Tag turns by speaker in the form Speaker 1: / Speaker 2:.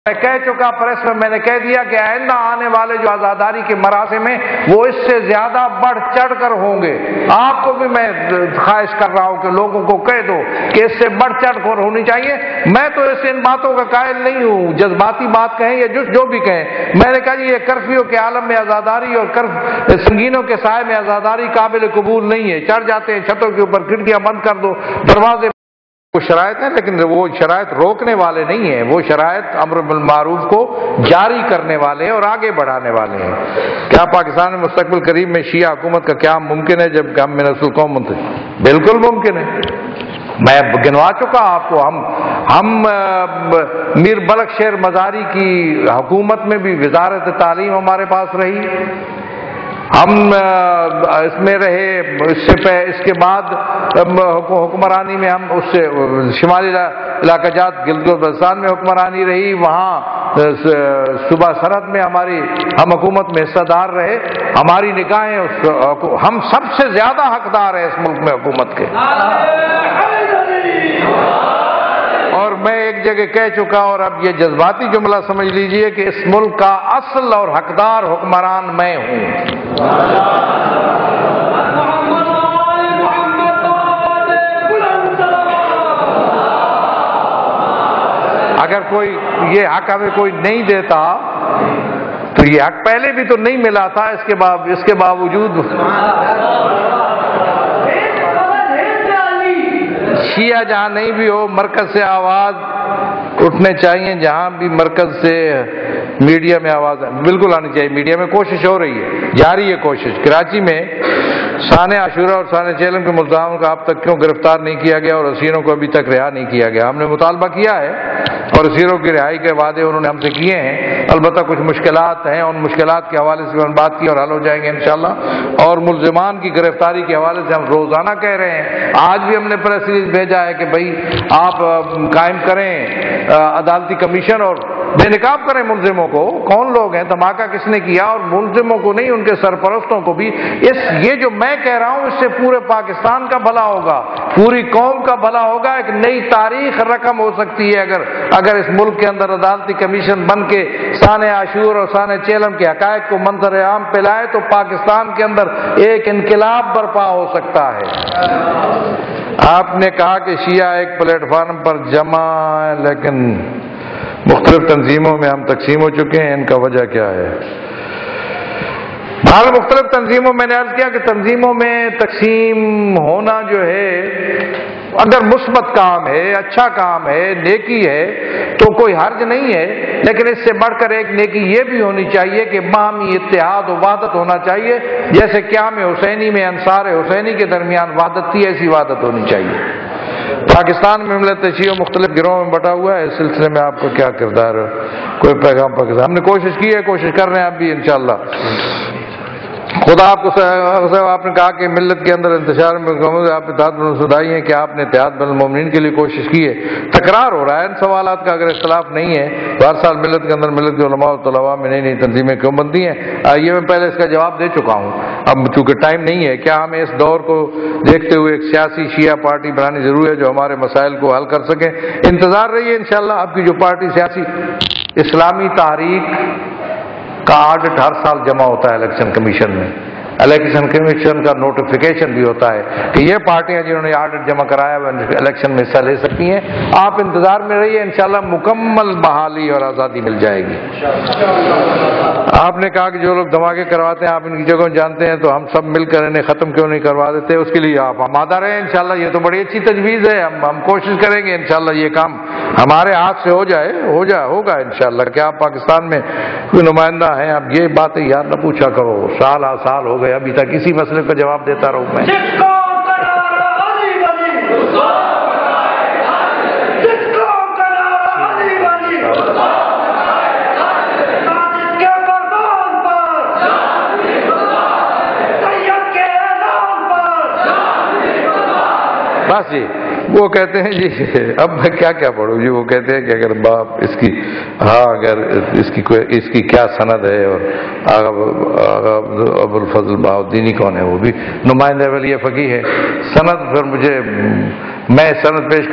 Speaker 1: میں کہہ چکا پریس میں، میں نے کہہ دیا کہ آئندہ آنے والے جو آزاداری کے مراسم ہیں وہ اس سے زیادہ بڑھ چڑھ کر ہوں گے۔ آپ کو بھی میں خواہش کر رہا ہوں کہ لوگوں کو کہہ دو کہ اس سے بڑھ چڑھ کر ہونی چاہیے۔ میں تو ان باتوں کا قائل نہیں ہوں، جذباتی بات کہیں یا جو بھی کہیں۔ میں نے کہا یہ کرفیو کے عالم میں آزاداری اور سنگینوں کے سائے میں آزاداری قابل قبول نہیں ہے۔ چڑھ جاتے ہیں چھتوں کے اوپر، کھڑکیاں بند کر دو، دروازے وہ شرائط ہیں، لیکن وہ شرائط روکنے والے نہیں ہیں، وہ شرائط امر بالمعروف کو جاری کرنے والے ہیں اور آگے بڑھانے والے ہیں۔ کیا پاکستان میں مستقبل قریب میں شیعہ حکومت کا قیام ممکن ہے جبکہ ہم من اصل قوم منتخب؟ بالکل ممکن ہے۔ میں گنوا چکا آپ کو، ہم میر بلخ شیر مزاری کی حکومت میں بھی وزارت تعلیم ہمارے پاس رہی، ہم اس میں رہے، اس کے بعد حکمرانی میں ہم اس سے شمالی علاقہ جات گلگت بلتستان میں حکمرانی رہی، وہاں صوبہ سرحد میں ہم حکومت میں حصہ دار رہے۔ ہماری نگاہیں ہم سب سے زیادہ حقدار ہیں اس ملک میں حکومت کے۔ اور میں ایک جگہ کہہ چکا، اور اب یہ جذباتی جملہ سمجھ لیجئے کہ اس ملک کا اصل اور حقدار حکمران میں ہوں۔ اگر کوئی یہ حق ہمیں کوئی نہیں دیتا تو یہ حق پہلے بھی تو نہیں ملا تھا، اس کے باوجود شیعہ جہاں نہیں بھی ہو، مرکز سے آواز اٹھنے چاہیے، جہاں بھی مرکز سے میڈیا میں آواز بالکل آنی چاہیے۔ میڈیا میں کوشش ہو رہی ہے، جاری ہے کوشش۔ کراچی میں ثانیہ عاشورہ اور ثانیہ چیلم کے ملزموں کو اب تک کیوں گرفتار نہیں کیا گیا اور اسیروں کو ابھی تک رہا نہیں کیا گیا؟ ہم نے مطالبہ کیا ہے اور اسیروں کی رہائی کے وعدے انہوں نے ہم سے کیے ہیں۔ البتہ کچھ مشکلات ہیں، ان مشکلات کے حوالے سے ہم بات کی اور حل ہو جائیں گے انشاءاللہ۔ اور ملزمان کی گرفتاری کے حوالے سے ہم روزانہ کہہ رہے ہیں، آج بھی ہم نے پریس ریلیز بھیجا ہے کہ بھائی آپ قائم کریں عدالتی کمیشن اور بے نقاب کریں ملزموں کو۔ کون لوگ ہیں، دھماکہ کس نے کیا، اور ملزموں کو نہیں، ان کے سرپرستوں کو بھی۔ یہ جو میں کہہ رہا ہوں اس سے پورے پاکستان کا بھلا ہوگا، پوری قوم کا بھلا ہوگا، ایک نئی تاریخ رقم ہو سکتی ہے اگر اس ملک کے اندر عدالتی کمیشن بن کے ثانیہ عاشور اور ثانیہ چیلم کے حقائق کو منظر عام پہ لائے تو پاکستان کے اندر ایک انقلاب برپا ہو سکتا ہے۔ آپ نے کہا کہ شیعہ ایک پلیٹ فارم پر جمع ہے لیکن مختلف تنظیموں میں ہم تقسیم ہو چکے ہیں، ان کا وجہ کیا ہے؟ بہرحال مختلف تنظیموں میں نے عرض کیا کہ تنظیموں میں تقسیم ہونا جو ہے اگر مثبت کام ہے، اچھا کام ہے، نیکی ہے تو کوئی حرج نہیں ہے، لیکن اس سے بڑھ کر ایک نیکی یہ بھی ہونی چاہیے کہ باہمی اتحاد و وحدت ہونا چاہیے، جیسے قیام حسینی میں انصار حسینی کے درمیان وحدت تھی، ایسی وحدت ہونی چاہیے۔ پاکستان میں ملت شیعہ مختلف گروہوں میں بٹا ہوا ہے، اس سلسلے میں آپ کا کیا کردار ہے؟ کوئی پیغام پاکستان؟ ہم نے کوشش کی ہے، کوشش کر رہے ہیں اب بھی انشاءاللہ۔ خدا آپ کو آپ نے کہا کہ ملت کے اندر انتشار میں آپ اتحاد بلندائی ہیں کہ آپ نے اتحاد بین المومنین کے لیے کوشش کی ہے۔ تکرار ہو رہا ہے ان سوالات کا، اگر اختلاف نہیں ہے تو ہر سال ملت کے اندر ملت کے علماء اور طلباء میں نئی نئی تنظیمیں کیوں بنتی ہیں؟ یہ میں پہلے اس کا جواب دے چکا ہوں، اب چونکہ ٹائم نہیں ہے۔ کیا ہمیں اس دور کو دیکھتے ہوئے ایک سیاسی شیعہ پارٹی بنانی ضروری ہے جو ہمارے مسائل کو حل کر سکے؟ انتظار رہیے انشاءاللہ۔ آپ کی جو پارٹی سیاسی اسلامی تحریک کا آڈٹ ہر سال جمع ہوتا ہے الیکشن کمیشن میں، الیکشن کمیشن کا نوٹیفیکیشن بھی ہوتا ہے کہ یہ پارٹیاں جنہوں نے آڈٹ جمع کرایا وہ الیکشن میں حصہ لے سکتی ہیں۔ آپ انتظار میں رہیے، انشاءاللہ مکمل بحالی اور آزادی مل جائے گی۔ آپ نے کہا کہ جو لوگ دھماکے کرواتے ہیں آپ ان کی جگہ جانتے ہیں تو ہم سب مل کر انہیں ختم کیوں نہیں کروا دیتے؟ اس کے لیے آپ آمادہ رہیں انشاءاللہ۔ یہ تو بڑی اچھی تجویز ہے، ہم کوشش کریں گے انشاءاللہ یہ کام ہمارے ہاتھ سے ہوگا انشاءاللہ۔ کیا آپ پاکستان میں کوئی نمائندہ ہیں؟ اب یہ باتیں یاد نہ پوچھا کرو، سال ہو گئے ابھی تک اسی مسئلے کا جواب دیتا رہوں میں۔ بس جی وہ کہتے ہیں جی اب میں کیا پڑھوں جی، وہ کہتے ہیں کہ اگر باپ اگر اس کی کیا سند ہے، اور آغا ابوالفضل بہاؤالدینی کون ہے؟ وہ بھی نمائندہ ولی فقیہ ہے۔ سند پھر میں سند پیش